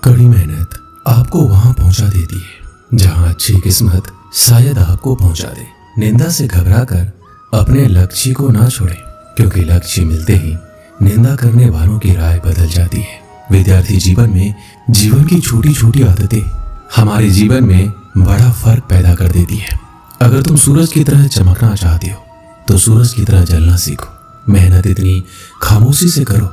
कड़ी मेहनत आपको वहां पहुंचा देती है जहां अच्छी किस्मत शायद आपको पहुंचा दे। निंदा से घबराकर अपने लक्ष्य को ना छोड़ें, क्योंकि लक्ष्य मिलते ही निंदा करने वालों की राय बदल जाती है। विद्यार्थी जीवन में जीवन की छोटी छोटी आदतें हमारे जीवन में बड़ा फर्क पैदा कर देती है। अगर तुम सूरज की तरह चमकना चाहते हो तो सूरज की तरह जलना सीखो। मेहनत इतनी खामोशी से करो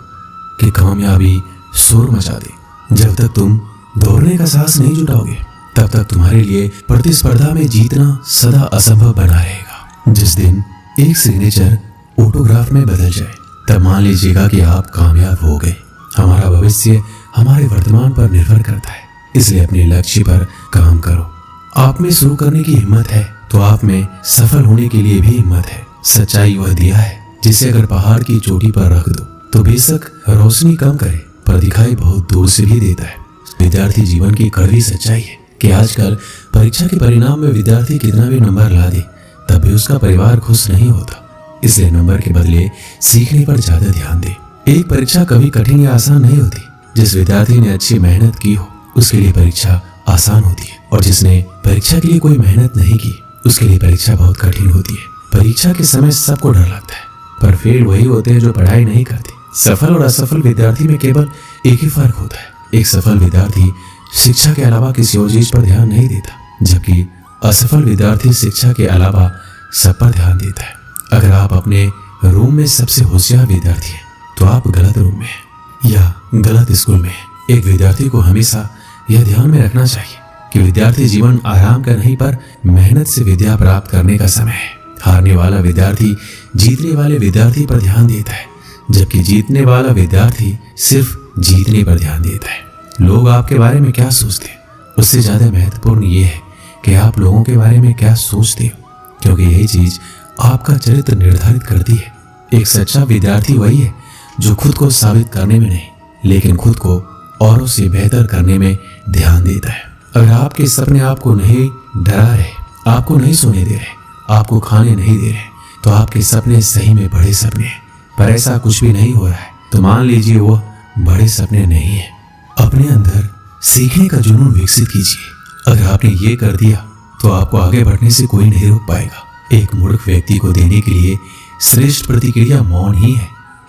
कि कामयाबी शोर मचा दे। जब तक तुम दौड़ने का साहस नहीं जुटाओगे तब तक तुम्हारे लिए प्रतिस्पर्धा में जीतना सदा असंभव बना रहेगा। जिस दिन एक सिग्नेचर ऑटोग्राफ में बदल जाए तब मान लीजिएगा कि आप कामयाब हो गए। हमारा भविष्य हमारे वर्तमान पर निर्भर करता है, इसलिए अपने लक्ष्य पर काम करो। आप में शुरू करने की हिम्मत है तो आप में सफल होने के लिए भी हिम्मत है। सच्चाई वह दिया है जिसे अगर पहाड़ की चोटी पर रख दो तो बेशक रोशनी कम करे पर दिखाई बहुत दूर से भी देता है। विद्यार्थी जीवन की कड़वी सच्चाई है कि आजकल परीक्षा के परिणाम में विद्यार्थी कितना भी नंबर ला दे तब भी उसका परिवार खुश नहीं होता। इसलिए नंबर के बदले सीखने पर ज्यादा ध्यान दे। एक परीक्षा कभी कठिन या आसान नहीं होती। जिस विद्यार्थी ने अच्छी मेहनत की हो उसके लिए परीक्षा आसान होती है, और जिसने परीक्षा के लिए कोई मेहनत नहीं की उसके लिए परीक्षा बहुत कठिन होती है। परीक्षा के समय सबको डर लगता है, पर फेल वही होते हैं जो पढ़ाई नहीं करते। सफल और असफल विद्यार्थी में केवल एक ही फर्क होता है। एक सफल विद्यार्थी शिक्षा के अलावा किसी और चीज पर ध्यान नहीं देता, जबकि असफल विद्यार्थी शिक्षा के अलावा सब पर ध्यान देता है। अगर आप अपने रूम में सबसे होशियार विद्यार्थी हैं तो आप गलत रूम में हैं या गलत स्कूल में हैं। एक विद्यार्थी को हमेशा यह ध्यान में रखना चाहिए कि विद्यार्थी जीवन आराम का नहीं पर मेहनत से विद्या प्राप्त करने का समय है। हारने वाला विद्यार्थी जीतने वाले विद्यार्थी पर ध्यान देता है, जबकि जीतने वाला विद्यार्थी सिर्फ जीतने पर ध्यान देता है। लोग आपके बारे में क्या सोचते हैं उससे ज्यादा महत्वपूर्ण ये है कि आप लोगों के बारे में क्या सोचते हो, क्योंकि यही चीज आपका चरित्र निर्धारित करती है। एक सच्चा विद्यार्थी वही है जो खुद को साबित करने में नहीं लेकिन खुद को औरों से बेहतर करने में ध्यान देता है। अगर आपके सपने आपको नहीं डरा रहे, आपको नहीं सोने दे रहे, आपको खाने नहीं दे रहे, तो आपके सपने सही में बड़े सपने हैं। पर ऐसा कुछ भी नहीं हो रहा है तो मान लीजिए वो बड़े सपने नहीं है। अपने अंदर सीखने का जुनून विकसित कीजिए। अगर आपने ये कर दिया तो आपको आगे बढ़ने से कोई नहीं रोक पाएगा। एक मूर्ख व्यक्ति को देने के लिए श्रेष्ठ प्रतिक्रिया मौन ही है।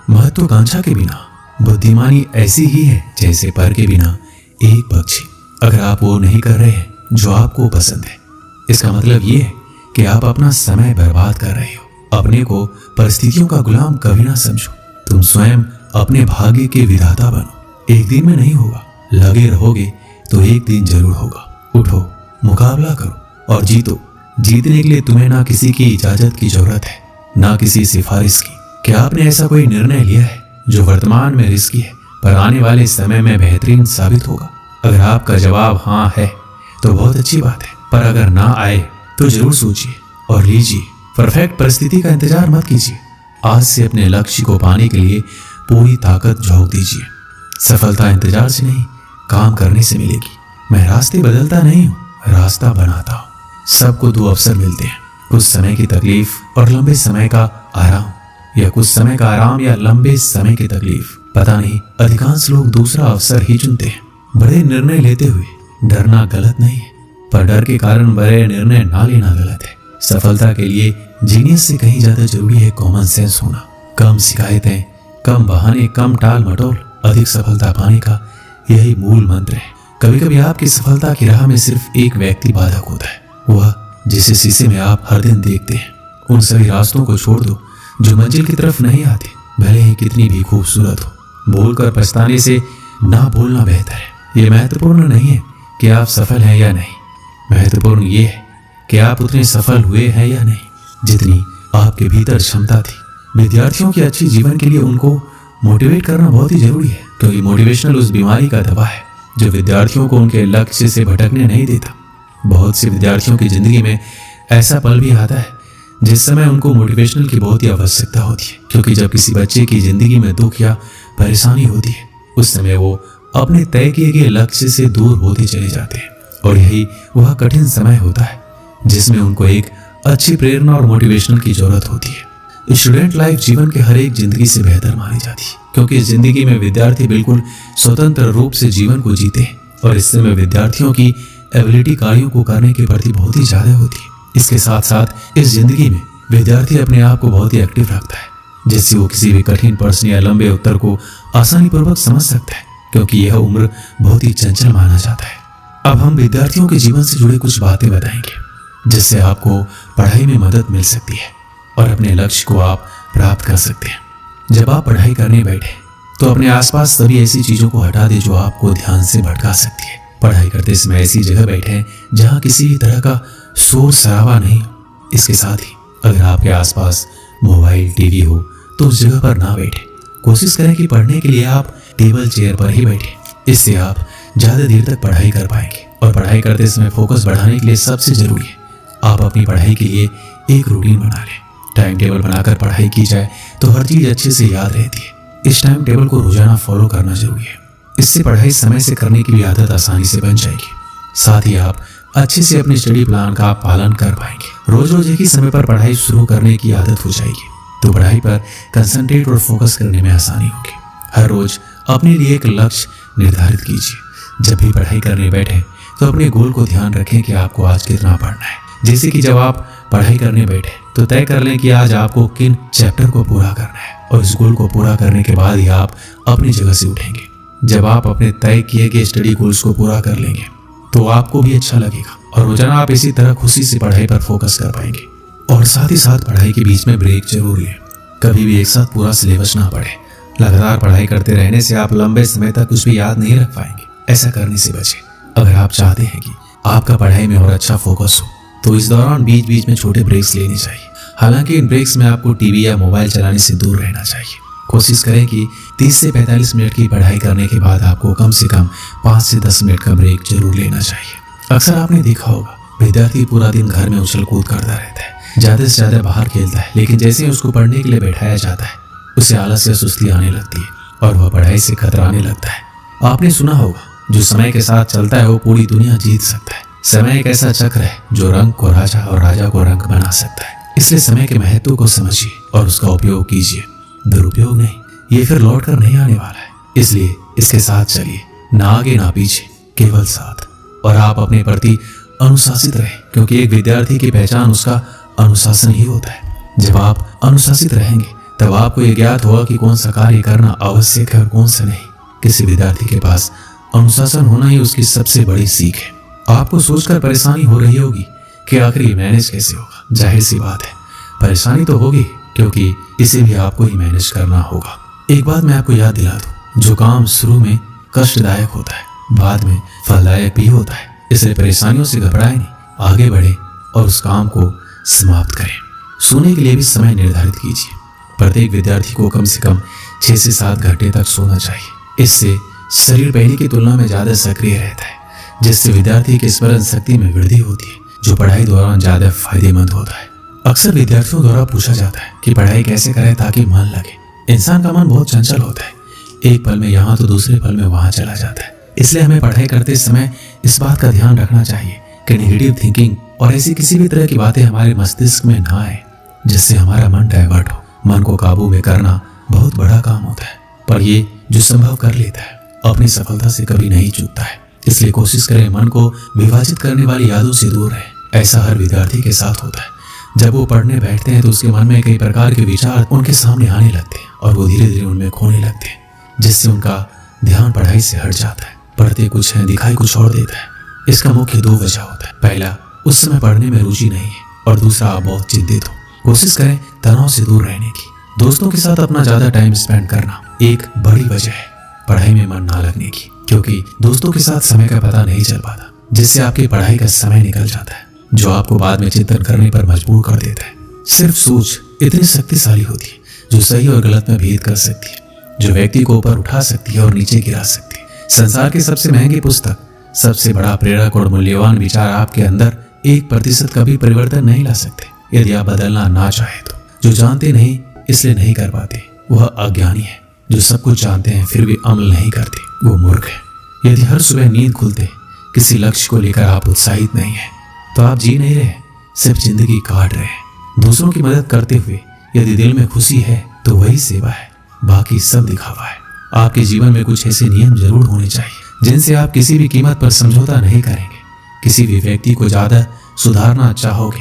महत्वाकांक्षा के बिना बुद्धिमानी ऐसी ही है जैसे पर के बिना एक पक्षी। अगर आप वो नहीं कर रहे हैं जो आपको पसंद है, इसका मतलब ये है कि आप अपना समय बर्बाद कर रहे हो। अपने को परिस्थितियों का गुलाम कभी ना समझो। तुम स्वयं अपने भाग्य के विधाता बनो। एक दिन में नहीं होगा, लगे रहोगे तो एक दिन जरूर होगा। उठो, मुकाबला करो और जीतो। जीतने के लिए तुम्हें ना किसी की इजाजत की जरूरत है ना किसी सिफारिश की। क्या आपने ऐसा कोई निर्णय लिया है जो वर्तमान में रिस्की है पर आने वाले समय में बेहतरीन साबित होगा? अगर आपका जवाब हाँ है तो बहुत अच्छी बात है, पर अगर ना आए तो जरूर सोचिए और लीजिए। परफेक्ट परिस्थिति का इंतजार मत कीजिए। आज से अपने लक्ष्य को पाने के लिए पूरी ताकत झोंक दीजिए। सफलता इंतजार से नहीं, काम करने से मिलेगी। मैं रास्ते बदलता नहीं हूँ, रास्ता बनाता हूँ। सबको दो अवसर मिलते हैं, कुछ समय की तकलीफ और लंबे समय का आराम, या कुछ समय का आराम या लंबे समय की तकलीफ। पता नहीं, अधिकांश लोग दूसरा अवसर ही चुनते हैं। बड़े निर्णय लेते हुए डरना गलत नहीं है, पर डर के कारण बड़े निर्णय ना लेना गलत है। सफलता के लिए जीनियस से कहीं ज्यादा जरूरी है कॉमन सेंस होना। कम शिकायतें, कम बहाने, कम टाल मटोल, अधिक सफलता पाने का यही मूल मंत्र है। कभी कभी आपकी सफलता की राह में सिर्फ एक व्यक्ति बाधक होता है, वह जिसे शीशे में आप हर दिन देखते हैं। उन सभी रास्तों को छोड़ दो जो मंजिल की तरफ नहीं आते, भले ही कितनी भी खूबसूरत हो। बोलकर पछताने से ना बोलना बेहतर है। ये महत्वपूर्ण नहीं है कि आप सफल हैं या नहीं, महत्वपूर्ण ये है कि आप उतने सफल हुए हैं या नहीं जितनी आपके भीतर क्षमता थी। विद्यार्थियों के अच्छे जीवन के लिए उनको मोटिवेट करना बहुत ही जरूरी है, क्योंकि मोटिवेशनल उस बीमारी का दवा है जो विद्यार्थियों को उनके लक्ष्य से भटकने नहीं देता। बहुत से विद्यार्थियों की जिंदगी में ऐसा पल भी आता है जिस समय उनको मोटिवेशनल की बहुत ही आवश्यकता होती है, क्योंकि जब किसी बच्चे की जिंदगी में दुख या परेशानी होती है उस समय वो अपने तय किए गए लक्ष्य से दूर होते चले जाते हैं, और यही वह कठिन समय होता है जिसमें उनको एक अच्छी प्रेरणा और मोटिवेशनल की जरूरत होती है। स्टूडेंट लाइफ जीवन के हर एक जिंदगी से बेहतर मानी जाती है, क्योंकि इस जिंदगी में विद्यार्थी बिल्कुल स्वतंत्र रूप से जीवन को जीते हैं और इस समय विद्यार्थियों की एबिलिटी कार्यों को करने के प्रति बहुत ही ज्यादा होती है। इसके साथ साथ इस जिंदगी में विद्यार्थी अपने आप को बहुत ही एक्टिव रखता है, जिससे वो किसी भी कठिन प्रश्न या लंबे उत्तर को आसानी पूर्वक समझ सकता है, क्योंकि यह उम्र बहुत ही चंचल माना जाता है। अब हम विद्यार्थियों के जीवन से जुड़े कुछ बातें बताएंगे, जिससे आपको पढ़ाई में मदद मिल सकती है और अपने लक्ष्य को आप प्राप्त कर सकते हैं। जब आप पढ़ाई करने बैठे तो अपने आसपास सभी ऐसी चीजों को हटा दें जो आपको ध्यान से भटका सकती है। पढ़ाई करते समय ऐसी जगह बैठे जहां किसी भी तरह का शोर शराबा नहीं हो। इसके साथ ही अगर आपके आसपास मोबाइल, टीवी हो तो उस जगह पर ना बैठे। कोशिश करें कि पढ़ने के लिए आप टेबल चेयर पर ही बैठे। इससे आप ज्यादा देर तक पढ़ाई कर पाएंगे। और पढ़ाई करते समय फोकस बढ़ाने के लिए सबसे जरूरी है आप अपनी पढ़ाई के लिए एक रूटीन बना लें। टाइम टेबल बनाकर पढ़ाई की जाए तो हर चीज अच्छे से याद रहती है। इस टाइम टेबल को रोजाना फॉलो करना जरूरी है। इससे पढ़ाई समय से करने की भी आदत आसानी से बन जाएगी। साथ ही आप अच्छे से अपने स्टडी प्लान का पालन कर पाएंगे। रोज रोज एक ही समय पर पढ़ाई शुरू करने की आदत हो जाएगी तो पढ़ाई पर कंसंट्रेट और फोकस करने में आसानी होगी। हर रोज अपने लिए एक लक्ष्य निर्धारित कीजिए। जब भी पढ़ाई करने बैठे तो अपने गोल को ध्यान रखें कि आपको आज कितना पढ़ना है। जैसे कि जब आप पढ़ाई करने बैठे तो तय कर लें कि आज आपको किन चैप्टर को पूरा करना है और इस गोल को पूरा करने के बाद ही आप अपनी जगह से उठेंगे। जब आप अपने तय किए गए स्टडी गोल्स को पूरा कर लेंगे तो आपको भी अच्छा लगेगा और रोजाना आप इसी तरह खुशी से पढ़ाई पर फोकस कर पाएंगे। और साथ ही साथ पढ़ाई के बीच में ब्रेक जरूर लें। कभी भी एक साथ पूरा सिलेबस ना पढ़े। लगातार पढ़ाई करते रहने से आप लंबे समय तक कुछ भी याद नहीं रख पाएंगे। ऐसा करने से बचें। अगर आप चाहते हैं कि आपका पढ़ाई में और अच्छा फोकस हो तो इस दौरान बीच बीच में छोटे ब्रेक्स लेने चाहिए। हालांकि इन ब्रेक्स में आपको टीवी या मोबाइल चलाने से दूर रहना चाहिए। कोशिश करें कि 30 से 45 मिनट की पढ़ाई करने के बाद आपको कम से कम 5 से 10 मिनट का ब्रेक जरूर लेना चाहिए। अक्सर आपने देखा होगा विद्यार्थी पूरा दिन घर में उछल कूद करता रहता है, ज्यादा से ज्यादा बाहर खेलता है, लेकिन जैसे ही उसको पढ़ने के लिए बैठाया जाता है उसे आलस या सुस्ती आने लगती है और वह पढ़ाई से कतराने लगता है। आपने सुना होगा जो समय के साथ चलता है वो पूरी दुनिया जीत सकता है। समय एक ऐसा चक्र है जो रंग को राजा और राजा को रंग बना सकता है। इसलिए समय के महत्व को समझिए और उसका उपयोग कीजिए, दुरुपयोग नहीं। ये फिर लौट कर नहीं आने वाला है, इसलिए इसके साथ चलिए, ना आगे ना पीछे, केवल साथ। और आप अपने प्रति अनुशासित रहें, क्योंकि एक विद्यार्थी की पहचान उसका अनुशासन ही होता है। जब आप अनुशासित रहेंगे तब आपको ये ज्ञात होगा कि कौन सा कार्य करना आवश्यक है और कौन सा नहीं। किसी विद्यार्थी के पास अनुशासन होना ही उसकी सबसे बड़ी सीख है। आपको सोचकर परेशानी हो रही होगी कि आखिर ये मैनेज कैसे होगा। जाहिर सी बात है, परेशानी तो होगी, क्योंकि इसे भी आपको ही मैनेज करना होगा। एक बात मैं आपको याद दिला दूं, जो काम शुरू में कष्टदायक होता है बाद में फलदायक भी होता है। इसलिए परेशानियों से घबराएं नहीं, आगे बढ़े और उस काम को समाप्त करें। सोने के लिए भी समय निर्धारित कीजिए। प्रत्येक विद्यार्थी को कम से कम 6 से 7 घंटे तक सोना चाहिए। इससे शरीर पहले की तुलना में ज्यादा सक्रिय रहता है, जिससे विद्यार्थी की स्मरण शक्ति में वृद्धि होती है, जो पढ़ाई दौरान ज्यादा फायदेमंद होता है। अक्सर विद्यार्थियों द्वारा पूछा जाता है कि पढ़ाई कैसे करें ताकि मन लगे। इंसान का मन बहुत चंचल होता है, एक पल में यहाँ तो दूसरे पल में वहां चला जाता है। इसलिए हमें पढ़ाई करते समय इस बात का ध्यान रखना चाहिए कि नेगेटिव थिंकिंग और ऐसी किसी भी तरह की बातें हमारे मस्तिष्क में ना आए जिससे हमारा मन डाइवर्ट हो। मन को काबू में करना बहुत बड़ा काम होता है, पर ये जो संभव कर लेता है अपनी सफलता से कभी नहीं चूकता है। इसलिए कोशिश करें मन को विभाजित करने वाली यादों से दूर रहे। ऐसा हर विद्यार्थी के साथ होता है। जब वो पढ़ने बैठते हैं तो उसके मन में कई प्रकार के विचार उनके सामने आने लगते हैं और वो धीरे धीरे उनमें खोने लगते हैं, जिससे उनका ध्यान पढ़ाई से हट जाता है। पढ़ते कुछ है, दिखाई कुछ और देता है। इसका मुख्य 2 वजह होता है। पहला, उस समय पढ़ने में रुचि नहीं है, और दूसरा, आप बहुत चिंतित हो। कोशिश करें तनाव से दूर रहने की। दोस्तों के साथ अपना ज्यादा टाइम स्पेंड करना एक बड़ी वजह है पढ़ाई में मन ना लगने की, क्योंकि दोस्तों के साथ समय का पता नहीं चल पाता, जिससे आपकी पढ़ाई का समय निकल जाता है, जो आपको बाद में चिंतन करने पर मजबूर कर देता है। सिर्फ सोच इतनी शक्तिशाली होती है जो सही और गलत में भेद कर सकती है, जो व्यक्ति को ऊपर उठा सकती है और नीचे गिरा सकती है। संसार की सबसे महंगी पुस्तक, सबसे बड़ा प्रेरक और मूल्यवान विचार आपके अंदर 1% का भी परिवर्तन नहीं ला सकते यदि आप बदलना ना चाहे तो। जो जानते नहीं इसलिए नहीं कर पाते वह अज्ञानी है। जो सब कुछ जानते हैं फिर भी अमल नहीं करते वो मूर्ख है। यदि हर सुबह नींद खुलते किसी लक्ष्य को लेकर आप उत्साहित नहीं है तो आप जी नहीं रहे, सिर्फ जिंदगी काट रहे हैं। दूसरों की मदद करते हुए यदि दिल में खुशी है तो वही सेवा है, बाकी सब दिखावा है। आपके जीवन में कुछ ऐसे नियम जरूर होने चाहिए जिनसे आप किसी भी कीमत पर समझौता नहीं करेंगे। किसी भी व्यक्ति को ज्यादा सुधारना चाहोगे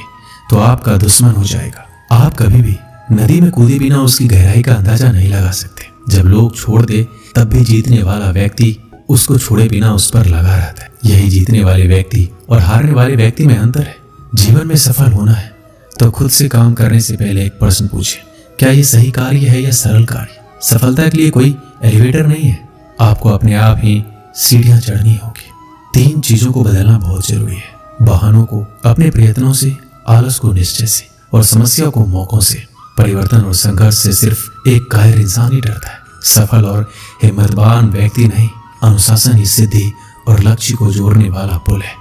तो आपका दुश्मन हो जाएगा। आप कभी भी नदी में कूदे बिना उसकी गहराई का अंदाजा नहीं लगा सकते। जब लोग छोड़ दे तब भी जीतने वाला व्यक्ति उसको छोड़े बिना उस पर लगा रहता है। यही जीतने वाले व्यक्ति और हारने वाले व्यक्ति में अंतर है। जीवन में सफल होना है तो खुद से काम करने से पहले एक प्रश्न पूछे, क्या ये सही कार्य है या सरल कार्य? सफलता के लिए कोई एलिवेटर नहीं है, आपको अपने आप ही सीढ़ियां चढ़नी होगी। 3 चीजों को बदलना बहुत जरूरी है। बहानों को अपने प्रयत्नों से, आलस को निश्चय से और समस्या को मौकों से। परिवर्तन और संघर्ष से सिर्फ एक कायर इंसान ही डरता है। सफल और हिम्मतवान व्यक्ति नहीं, अनुशासन ही सिद्धि और लक्ष्य को जोड़ने वाला पुल है।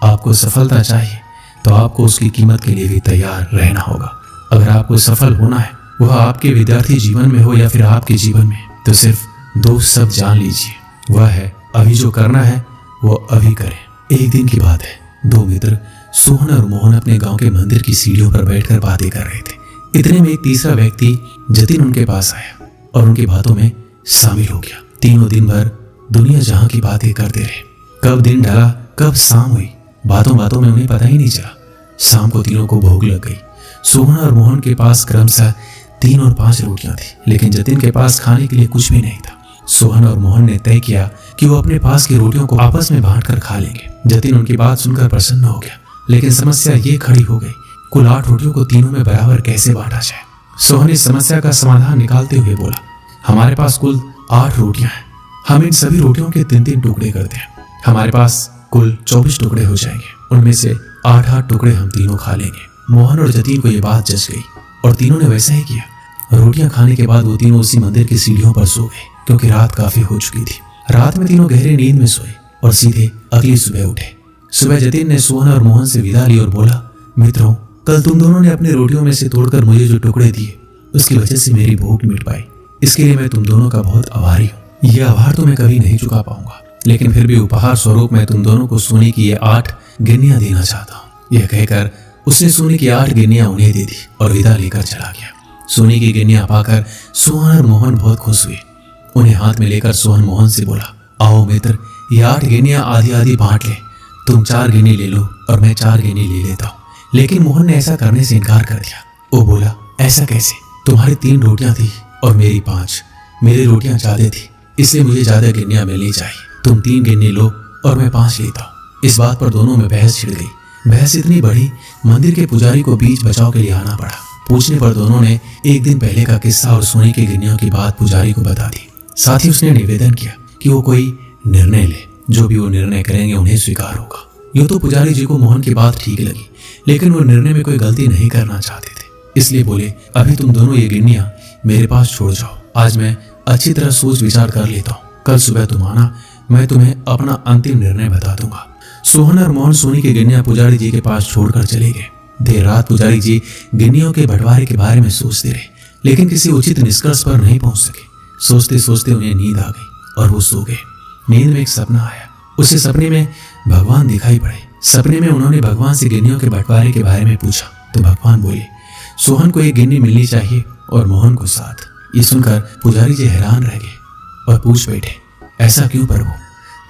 आपको सफलता चाहिए तो आपको उसकी कीमत के लिए भी तैयार रहना होगा। अगर आपको सफल होना है, वह आपके विद्यार्थी जीवन में हो या फिर आपके जीवन में, तो सिर्फ 2 शब्द जान लीजिए, वह है अभी जो करना है वो अभी करें। एक दिन की बात है, 2 मित्र सोहन और मोहन अपने गांव के मंदिर की सीढ़ियों पर बैठकर बातें कर रहे थे। इतने में एक तीसरा व्यक्ति जतिन उनके पास आया और उनकी बातों में शामिल हो गया। तीनों दिन भर दुनिया जहां की बातें करते रहे। कब दिन ढला, कब शाम हुई, बातों बातों में उन्हें पता ही नहीं चला। शाम को तीनों को भूख लग गई। सोहन और मोहन के पास क्रमशः 3 और 5 रोटियां थी, लेकिन जतिन के पास खाने के लिए कुछ भी नहीं था। सोहन और मोहन ने तय किया कि वो अपने पास की रोटियों को आपस में बांटकर खा लेंगे। जतिन उनकी बात सुनकर प्रसन्न हो गया, लेकिन समस्या ये खड़ी हो गई, कुल 8 रोटियों को तीनों में बराबर कैसे बांटा जाए। सोहन इस समस्या का समाधान निकालते हुए बोला, हमारे पास कुल 8 रोटियां हैं, हम इन सभी रोटियों के 3-3 टुकड़े करते हैं। हमारे पास कुल 24 टुकड़े हो जाएंगे, उनमें से 8-8 टुकड़े हम तीनों खा लेंगे। मोहन और जतिन को ये बात जच गई और तीनों ने वैसा ही किया। रोटियां खाने के बाद वो तीनों उसी मंदिर की सीढ़ियों पर सो गए, क्योंकि रात काफी हो चुकी थी। रात में तीनों गहरी नींद में सोए और सीधे अगली सुबह उठे। सुबह जतिन ने सोहन और मोहन से विदा ली और बोला, मित्रों, कल तुम दोनों ने अपनी रोटियों में से तोड़कर मुझे जो टुकड़े दिए, उसकी वजह से मेरी भूख मिट पाई। इसके लिए मैं तुम दोनों का बहुत आभारी हूँ। यह आभार तो मैं कभी नहीं चुका पाऊंगा, लेकिन फिर भी उपहार स्वरूप मैं तुम दोनों को सोने की ये 8 गिन्नियां देना चाहता हूँ। यह कहकर उसने सोने की 8 गिन्नियां उन्हें दे दी और विदा लेकर चला गया। सोने की गिन्नियां पाकर सोहन और मोहन बहुत खुश हुए। उन्हें हाथ में लेकर सोहन मोहन से बोला, आओ मित्र, ये 8 गिन्नियां आधी आधी बांट ले। तुम 4 गिन्नी ले लो और मैं 4 गिन्नी ले लेता हूँ। लेकिन मोहन ने ऐसा करने से इनकार कर दिया। वो बोला, ऐसा कैसे? तुम्हारी 3 रोटियां थी और मेरी 5। मेरी रोटियां ज्यादा थी, इसलिए मुझे ज्यादा गिन्नियां मिलनी चाहिए। तुम 3 गिन्नी लो और मैं 5 लेता हूँ। इस बात पर दोनों में बहस छिड़ गई। बहस इतनी बढ़ी, मंदिर के पुजारी को बीच बचाव के लिए आना पड़ा। पूछने पर दोनों ने एक दिन पहले का किस्सा और सोने की गिन्नियों की बात पुजारी को बता दी। साथ ही उसने निवेदन किया कि वो कोई निर्णय ले, जो भी वो निर्णय करेंगे उन्हें स्वीकार होगा। यूं तो पुजारी जी को मोहन की बात ठीक लगी, लेकिन वो निर्णय में कोई गलती नहीं करना चाहते थे, इसलिए बोले, अभी तुम दोनों ये गिन्नियां मेरे पास छोड़ जाओ। आज मैं अच्छी तरह सोच विचार कर लेता हूँ। कल सुबह तुम आना, मैं तुम्हें अपना अंतिम निर्णय बता दूंगा। सोहन और मोहन सोने की गिन्नियां पुजारी जी के पास छोड़कर चले गए। देर रात पुजारी जी गिन्नियों के बंटवारे के बारे में सोचते रहे, लेकिन किसी उचित निष्कर्ष पर नहीं पहुंच सके। सोचते सोचते उन्हें नींद आ गई और वो सो गए। नींद में एक सपना आया। उसे सपने में भगवान दिखाई पड़े। सपने में उन्होंने भगवान से गिन्नियों के बंटवारे के बारे में पूछा तो भगवान बोले, सोहन को 1 गिन्नी मिलनी चाहिए और मोहन को 7। ये सुनकर पुजारी जी हैरान रह गए और पूछ बैठे, ऐसा क्यों प्रभु?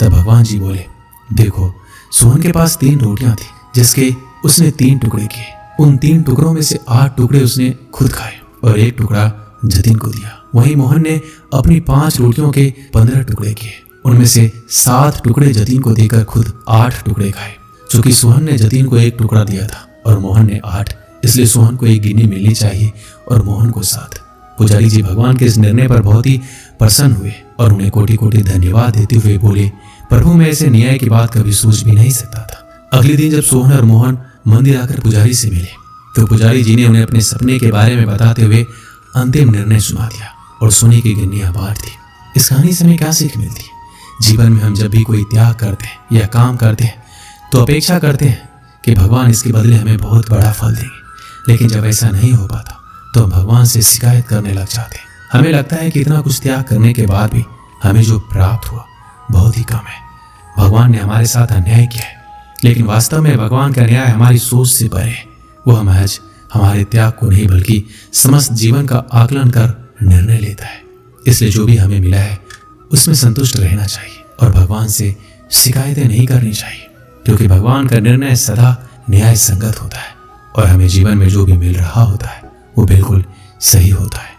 तब भगवान जी बोले, देखो, सोहन के पास 3 रोटियां थी, जिसके उसने 3 टुकड़े किए। उन 3 टुकड़ों में से 8 टुकड़े उसने खुद खाए और 1 टुकड़ा जतिन को दिया। वहीं मोहन ने अपनी 5 रोटियों के 15 टुकड़े किए। उनमें से 7 टुकड़े जतिन को देकर खुद 8 टुकड़े खाए। चूंकि सोहन ने जतिन को 1 टुकड़ा दिया था और मोहन ने 8, इसलिए सोहन को 1 गिन्नी मिलनी चाहिए और मोहन को 7। पुजारी जी भगवान के इस निर्णय पर बहुत ही प्रसन्न हुए और उन्हें कोटि कोटि धन्यवाद देते हुए बोले, प्रभु, मैं ऐसे न्याय की बात कभी सोच भी नहीं सकता था। अगले दिन जब सोहन और मोहन मंदिर आकर पुजारी से मिले तो पुजारी जी ने उन्हें अपने सपने के बारे में बताते हुए अंतिम निर्णय सुना दिया और सोने की गिन्नियां बांट दी। इस कहानी से हमें क्या सीख मिलती है? जीवन में हम जब भी कोई त्याग करते हैं या काम करते हैं तो अपेक्षा करते हैं कि भगवान इसके बदले हमें बहुत बड़ा फल देंगे, लेकिन जब ऐसा नहीं हो पाता तो हम भगवान से शिकायत करने लग जाते हैं। हमें लगता है कि इतना कुछ त्याग करने के बाद भी हमें जो प्राप्त हुआ बहुत ही कम है। भगवान ने हमारे साथ अन्याय किया है, लेकिन वास्तव में भगवान का न्याय हमारी सोच से परे है। वो महज हमारे त्याग को नहीं बल्कि समस्त जीवन का आकलन कर निर्णय लेता है। इसलिए जो भी हमें मिला है उसमें संतुष्ट रहना चाहिए। और भगवान से शिकायतें नहीं करनी चाहिए, क्योंकि भगवान का निर्णय सदा न्याय संगत होता है और हमें जीवन में जो भी मिल रहा होता है वो बिल्कुल सही होता है।